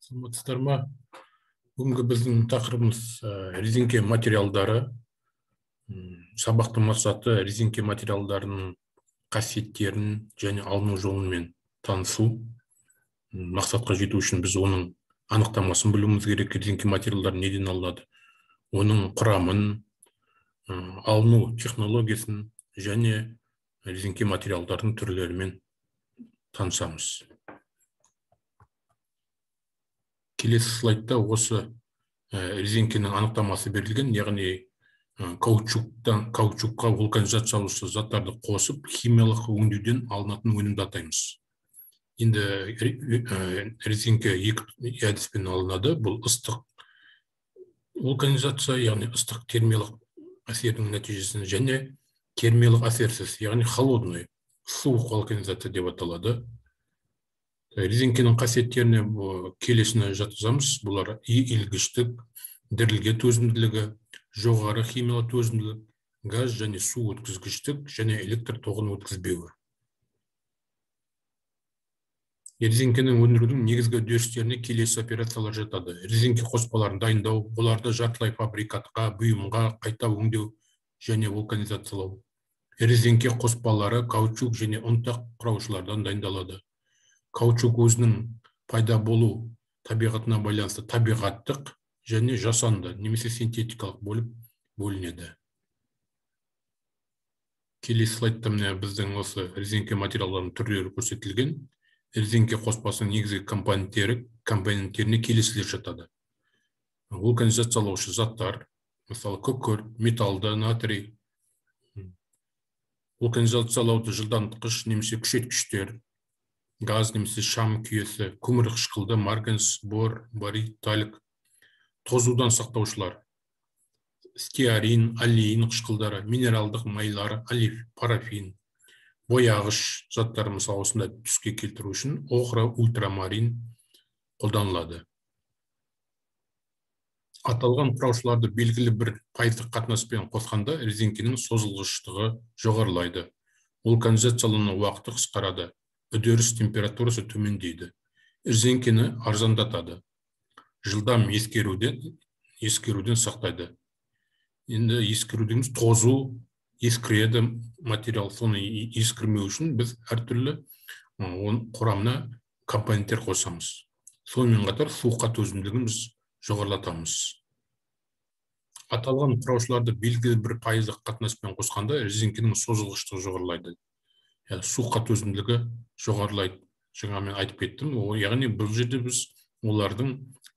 Саламатсыздар ма? Бүгінгі біздің тақырыбымыз резинке материалдары. Сабақтың мақсаты резинке материалдарының қасиеттерін және алыну жолымен танысу. Мақсатқа жету үшін біз оның анықтамасын білуіміз керек. Резинке материалдары неден алынады? Оның құрамын, алыну технологиясын және резинке материалдардың түрлерімен танысамыз. Келесі слайдта осы резинкенің анықтамасы берілген, яғни каучукқа вулканизациялаушы заттарды қосып, химиялық өңдеуден алынатын өнімді атаймыз. Енді резинке екі әдіспен алынады. Бұл ыстық вулканизация, яғни ыстық термиялық әсердің нәтижесінде, және термиялық әсерсіз, яғни холодный, суық вулканизация деп аталады. Резинкенің қасиеттеріне келесіне жатқызамыз. Бұлар иілгіштік, дірілге төзімділігі, жоғары химиялық төзімділік, газ және су өткізгіштік және электр тоғын өткізбеуі. Резинкенің өндірудің негізгі үдерістеріне келесі операциялар жатады. Резинке қоспаларын дайындау, оларды жартылай фабрикатқа, бұйымға қайта өңдеу және вулканизациялау. Резинке қоспалары каучук және ұнтақ құраушылардан дайындалады. Каучук өзінің пайда болу табиғатына байланысты табиғаттық және жасанды, немесе синтетикалық болып бөлінеді. Келесі слайдта біздің осы резинке материалдарының түрлері көрсетілген. Резинке қоспасының негізгі компоненттеріне келесілер жатады. Вулканизациялаушы заттар, мысалы күкірт, металлды, натрий. Вулканизациялауды жылдамтқыш немесе күшейткіштер, газ немесе шам күйесі, көмір қышқылды, марганец, бор, барит, талик. Тозудан сақтаушылар, стеарин, аллеин қышқылдары, минералдық майлар, олиф, парафин. Бояғыш заттар, мысалы осында түске келтіру үшін охра, ультрамарин қолданылады. Аталған құраушыларды белгілі бір пайыздық қатынаспен қосқанда резинкенің созылғыштығы жоғарылайды. Вулканизациялану уақыты қысқарады. Үдеріс температурасы төмендейді. Резинкені арзандатады. Жылдам ескеруден сақтайды. Енді ескеруден тозу, ескіреді материал, соны ескірмеу үшін біз әртүрлі құрамына компоненттер қосамыз. Сонымен қатар суыққа төзімділігін біз жоғарылатамыз. Аталған құраушыларды белгілі бір пайыздық қатынаспен қосқанда резинкенің созылғыштығы жоғарылайды. Суыққа төзімділігі жоғарылайды. Жаңа мен айтып кеттім. Яғни бұл жерде біз олардың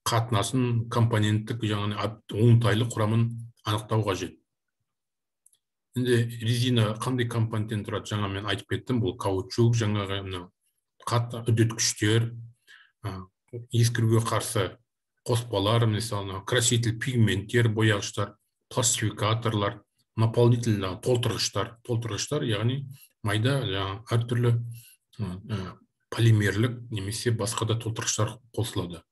қатынасын, компоненттік, яғни оңтайлы құрамын анықтау қажет. Енді резина қандай компоненттен тұрады? Жаңа мен айтып кеттім. Бұл каучук, жаңағы қатты үдеткіштер, ескіруге қарсы қоспалар, мысалы краситель, пигменттер, бояғыштар, пластификаторлар, наполнитель, толтырғыштар, яғни майда әртүрлі полимерлік немесе басқа да толтырғыштар қосылады.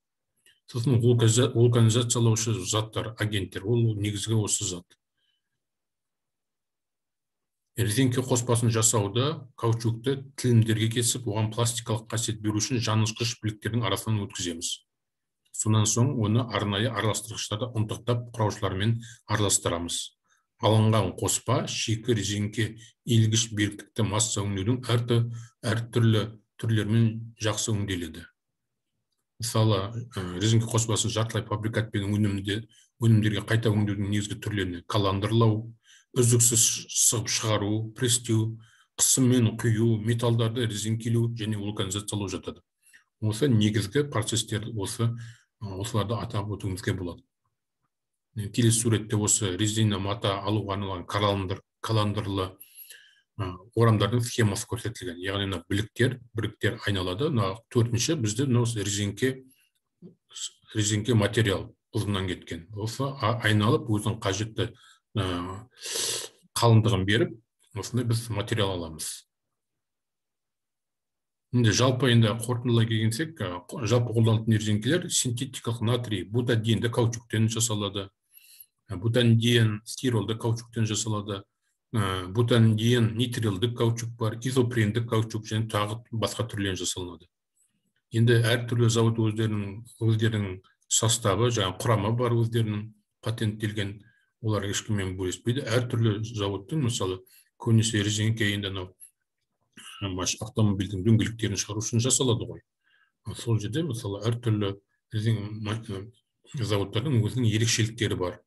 Сосын вулканизациялаушы заттар, агенттер, ол негізгі осы зат. Резинке қоспасын жасауда каучукты тілімдерге кесіп, оған пластикалық қасиет беру үшін жанғыш біліктердің арасынан өткіземіз. Сонан соң оны арнайы араластырғыштарды ұнтақтап құраушылармен араластырамыз. Алынған қоспа шикі резинке иілгіш беріктікті масса өңдеудің әртүрлі түрлермен жақсы өңделеді. Мысалы, резинке қоспасын жартылай фабрикатпен өнімдерге қайта өңдеудің негізгі түрлеріне каландырлау, үздіксіз сығып шығару, престеу, қысыммен құю, металдарды резинкелеу және вулканизациялау жатады. Осы негізгі процесстер осыларды атап өтуімізге болады. Келесі суретте осы резина мата алуға арналған каландырлы орамдардың схемасы көрсетілген. Яғни біліктер айналады. Төртінші бізде резинке материал ұзыннан кеткен. Осы айналып өзінің қажетті қалыңдығын беріп, осындай біз материал аламыз. Енді жалпы қорытындылай келгенсек, жалпы қолданылатын резинкелер синтетикалық натрий, бутадиенді каучуктен жасалады. Бутандиен стиролды каучуктен жасалады. Бутандиен нитрилді каучук бар, изопрендік каучук және тағы басқа түрлерін жасалынады. Енді әртүрлі завод өздерінің составы, жаңа құрамы бар, өздерінің патенттелген, олар ешкіммен бөліспейді. Әртүрлі заводтың, мысалы, көбінесе резеңке енді автомобильдің дөңгелектерін шығару үшін жасалады ғой. Сол жерде, мысалы, әртүрлі заводтардың өзінің ерекшеліктері бар.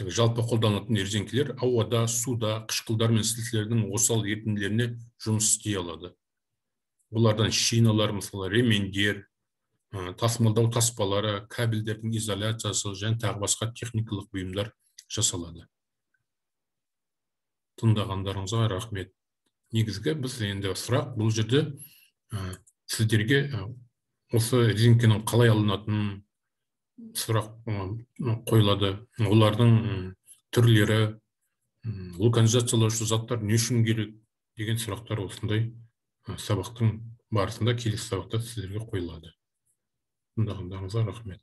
Жалпы қолданылатын резеңкелер ауада, суда, қышқылдар мен сілтілердің осал ерітінділеріне жұмыс істей алады. Олардан шиналар, мысалы, ремендер, тасымалдау таспалары, кабельдердің изоляциясы және тағы басқа техникалық бұйымдар жасалады. Тыңдағандарыңызға рахмет. Негізгі біз енді сұрақ бұл жерде сіздерге осы резеңкенің қалай алынатынын сұрақ қойылады. Олардың түрлері, вулканизациялаушы заттар не үшін керек деген сұрақтар осындай сабақтың барысында келесі сабақта сіздерге қойылады. Тыңдағандарыңызға рахмет.